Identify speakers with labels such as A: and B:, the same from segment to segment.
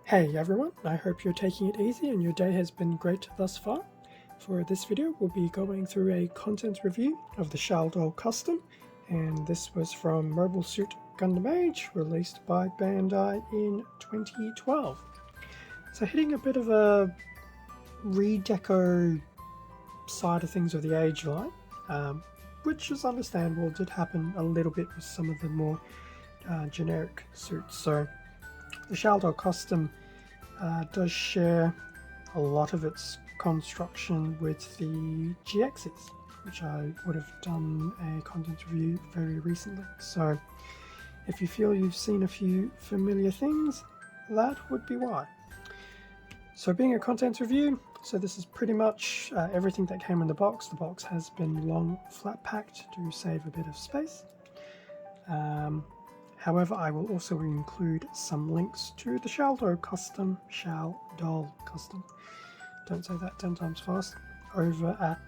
A: Hey everyone, I hope you're taking it easy and your day has been great thus far. For this video we'll be going through a content review of the Shaldoll custom, and this was from Mobile Suit Gundam Age, released by Bandai in 2012. So hitting a bit of a redeco side of things of the Age line, which is understandable, did happen a little bit with some of the more generic suits. So the Shaldoll custom does share a lot of its construction with the GXs, which I would have done a content review very recently. So if you feel you've seen a few familiar things, that would be why. So being a content review, so this is pretty much everything that came in the box. The box has been long flat packed to save a bit of space. However, I will also include some links to the Shaldoll custom, don't say that 10 times fast, over at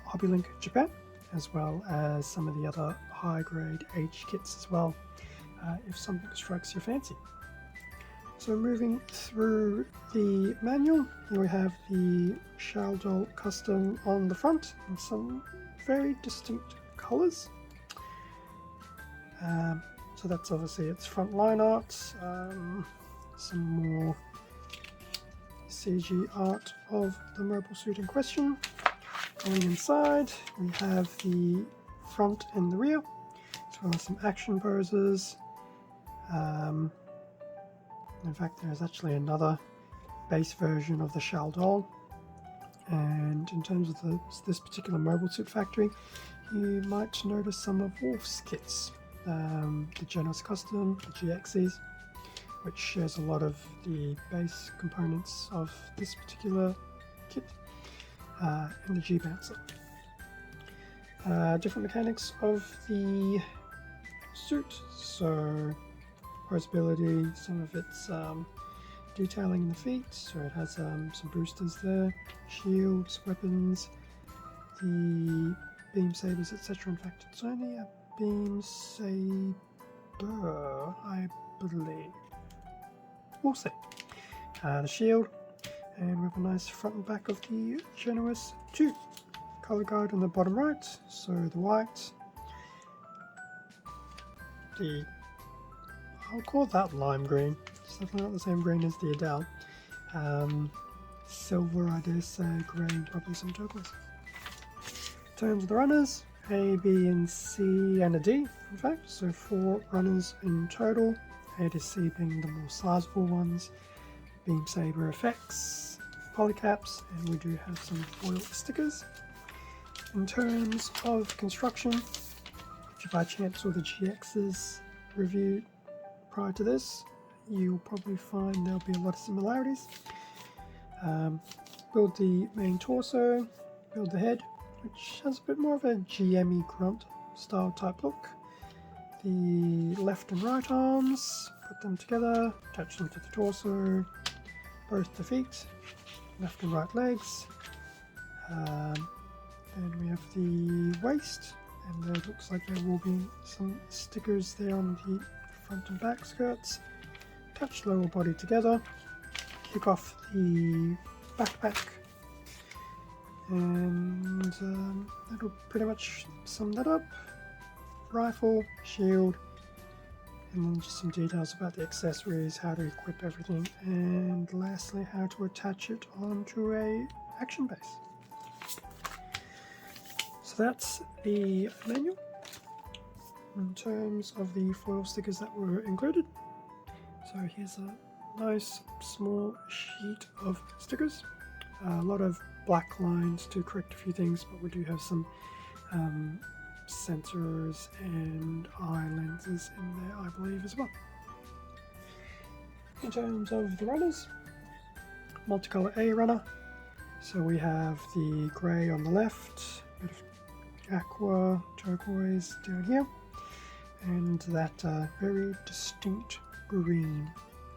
A: Hobbylink Japan, as well as some of the other high-grade H kits as well, if something strikes your fancy. So moving through the manual, here we have the Shaldoll custom on the front in some very distinct colours. So that's obviously its front line art, some more CG art of the mobile suit in question. Going inside, we have the front and the rear, as well as some action poses. In fact, there's actually another base version of the Shaldoll. And in terms of this particular mobile suit factory, you might notice some of Wolf's kits. The Genos Custom, the GXs, which shares a lot of the base components of this particular kit, and the G-Bouncer. Different mechanics of the suit, so posability, some of its detailing in the feet, so it has some boosters there, shields, weapons, the beam sabers, etc. In fact, it's only a beam saber, I believe. We'll see. The shield, and we have a nice front and back of the Genos 2. Color guide on the bottom right, so the white, I'll call that lime green, it's definitely not the same green as the Adele. Silver, I dare say, grey, and probably some turquoise. In terms of the runners, A, B, and C, and a D, in fact, so 4 runners in total, A to C being the more sizable ones, beam saber effects, polycaps, and we do have some foil stickers. In terms of construction, if you by chance saw the GX's review prior to this, you'll probably find there'll be a lot of similarities. Build the main torso, build the head, which has a bit more of a GME grunt style type look. The left and right arms, put them together, attach them to the torso, both the feet, left and right legs. Then we have the waist, and there looks like there will be some stickers there on the front and back skirts. Attach lower body together, kick off the backpack, and that'll pretty much sum that up. Rifle, shield, and then just some details about the accessories, how to equip everything, and lastly how to attach it onto a action base. So that's the manual. In terms of the foil stickers that were included, so here's a nice small sheet of stickers, a lot of black lines to correct a few things, but we do have some sensors and eye lenses in there, I believe, as well. In terms of the runners, multicolor A runner, so we have the grey on the left, a bit of aqua, turquoise down here, and that very distinct green,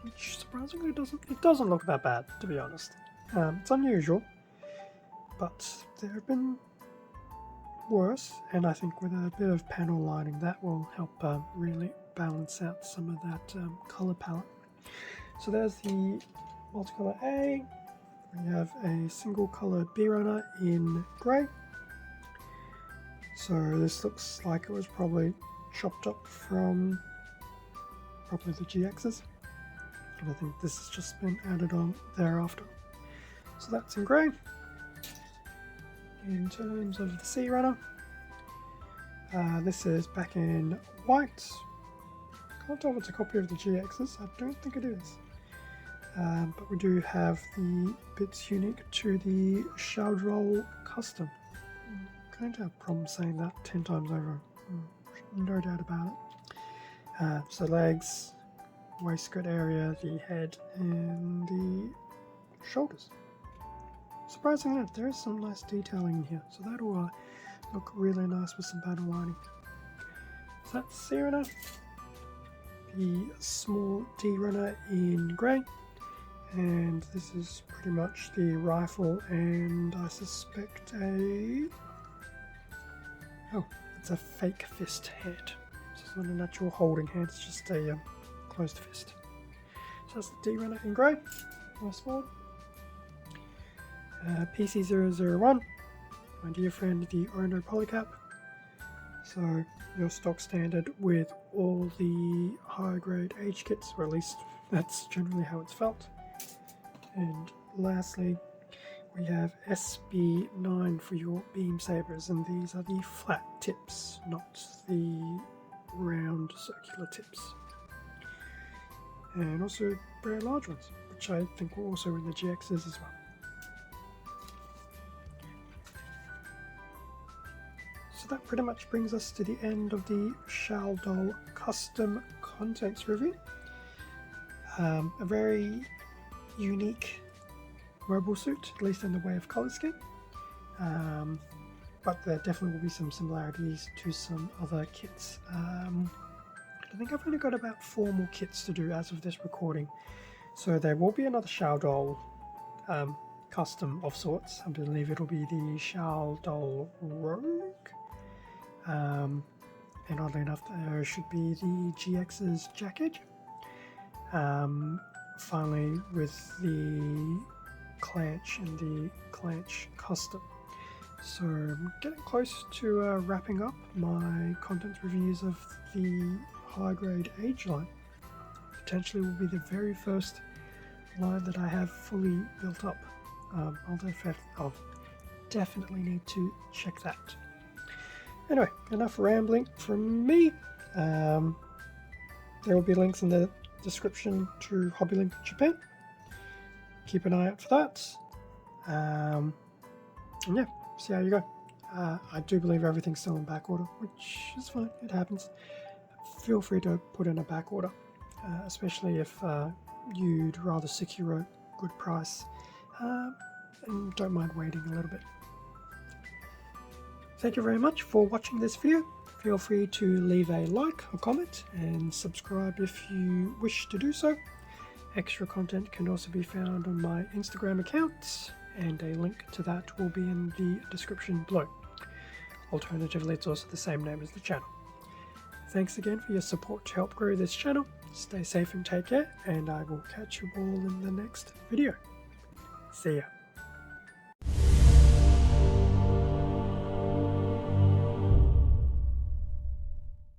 A: which surprisingly doesn't look that bad, to be honest. It's unusual, but there have been worse, and I think with a bit of panel lining that will help really balance out some of that colour palette. So there's the multicolor A. We have a single color B runner in grey. So this looks like it was probably chopped up from probably the GXs. And I think this has just been added on thereafter. So that's in grey. In terms of the C runner, this is back in white. Can't tell if it's a copy of the GXs, I don't think it is. But we do have the bits unique to the Shaldoll custom. I'm going to have a problem saying that 10 times over, no doubt about it. So legs, waistcoat area, the head, and the shoulders. Surprisingly enough, there is some nice detailing in here, so that'll look really nice with some panel lining. So that's C runner, the small D runner in grey, and this is pretty much the rifle, and I suspect it's a fake fist hand. So it's not a natural holding hand, it's just a closed fist. So that's the D runner in grey, nice forward. PC001, my dear friend the Ono Polycap. So your stock standard with all the high grade H kits, or at least that's generally how it's felt. And lastly, we have SB9 for your beam sabers, and these are the flat tips, not the round circular tips. And also very large ones, which I think were also in the GXs as well. So that pretty much brings us to the end of the Shaldoll custom contents review. A very unique mobile suit, at least in the way of colour scheme. But there definitely will be some similarities to some other kits. I think I've only got about 4 more kits to do as of this recording. So there will be another Shaldoll custom of sorts. I believe it'll be the Shaldoll Rogue. And oddly enough, there should be the GX's jacket. Finally, with the Clanch and the Clanch custom. So I'm getting close to wrapping up my content reviews of the high grade age line. Potentially will be the very first line that I have fully built up. I'll definitely need to check that. Anyway, enough rambling from me. There will be links in the description to HobbyLink Japan. Keep an eye out for that. And yeah, see how you go. I do believe everything's still in back order, which is fine, it happens. Feel free to put in a back order, especially if you'd rather secure a good price and don't mind waiting a little bit. Thank you very much for watching this video. Feel free to leave a like or comment and subscribe if you wish to do so. Extra content can also be found on my Instagram account, and a link to that will be in the description below. Alternatively, it's also the same name as the channel. Thanks again for your support to help grow this channel. Stay safe and take care, and I will catch you all in the next video. See ya.